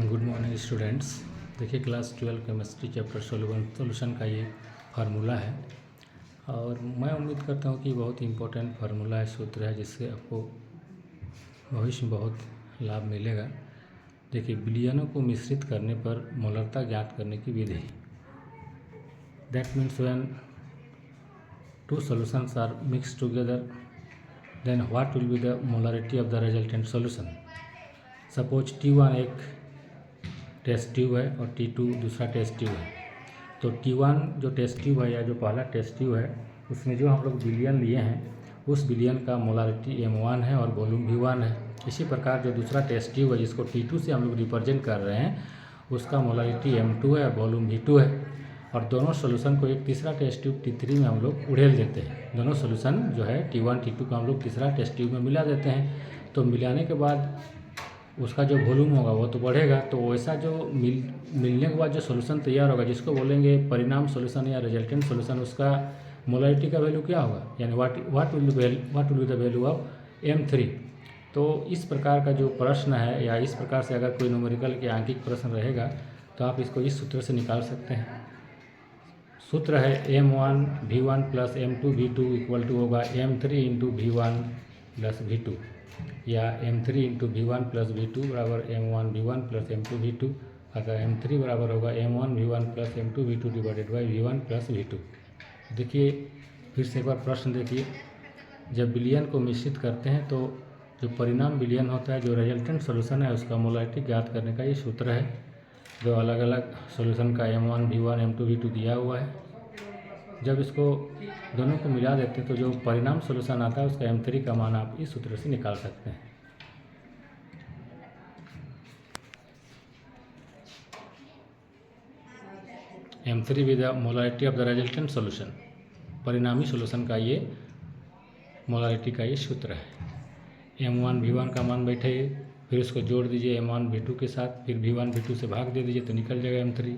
Good morning students. देखिए class 12 chemistry chapter solution का ये फार्मूला है और मैं उम्मीद करता हूँ कि बहुत ही इम्पोर्टेंट फार्मूला है, सूत्र है, जिससे आपको भविष्य में बहुत लाभ मिलेगा। देखिए विलयनों को मिश्रित करने पर मोलरता ज्ञात करने की विधि। That means when two solutions are mix together then what will be the molarity of the resultant solution. Suppose T1 एक टेस्ट ट्यूब है और T2 दूसरा टेस्ट ट्यूब है। तो T1 जो टेस्ट ट्यूब है या जो पहला टेस्ट ट्यूब है उसमें जो हम लोग विलयन लिए हैं उस विलयन का मोलारिटी M1 है और वॉल्यूम V1 है। इसी प्रकार जो दूसरा टेस्ट ट्यूब है जिसको T2 से हम लोग रिप्रेजेंट कर रहे हैं उसका मोलारिटी M2 है और वॉल्यूम V2 है। और दोनों सोल्यूशन को एक तीसरा टेस्ट ट्यूब T3 में हम लोग उड़ेल देते हैं। दोनों सोल्यूशन जो है T1 T2 को हम लोग तीसरा टेस्ट ट्यूब में मिला देते हैं। तो मिलाने के बाद उसका जो वॉल्यूम होगा वो तो बढ़ेगा। तो वैसा जो मिलने के बाद जो सोल्यूशन तैयार होगा जिसको बोलेंगे परिणाम सोल्यूशन या रिजल्टेंट सोल्यूशन, उसका मोलारिटी का वैल्यू क्या होगा, यानी what will be the value of M3। तो इस प्रकार का जो प्रश्न है या इस प्रकार से अगर कोई न्यूमेरिकल के आंकिक प्रश्न रहेगा तो आप इसको इस सूत्र से निकाल सकते हैं। सूत्र है M1 V1 plus M2 V2 equal to होगा M3 into V1 plus V2 या M3 into V1 plus V2 बराबर M1 V1 plus M2 V2। अगर M3 बराबर होगा M1 V1 plus M2 V2 divided by V1 plus V2। देखिए फिर से एक बार प्रश्न देखिए, जब विलयन को मिश्रित करते हैं तो जो परिणाम विलयन होता है, जो रिजल्टेंट सोल्यूशन है, उसका मोलारिटी ज्ञात करने का ये सूत्र है। जो अलग अलग सोल्यूशन का M1 V1 M2 V2 दिया हुआ है, जब इसको दोनों को मिला देते हैं तो जो परिणाम सोल्यूशन आता है उसका M3 का मान आप इस सूत्र से निकाल सकते हैं। M3 with the molarity of the resultant solution, परिणामी सोल्यूशन का ये मोलारिटी का ये सूत्र है। M1 V1 का मान बैठे, फिर उसको जोड़ दीजिए M1 V2 के साथ, फिर V1 V2 से भाग दे दीजिए तो निकल जाएगा M3।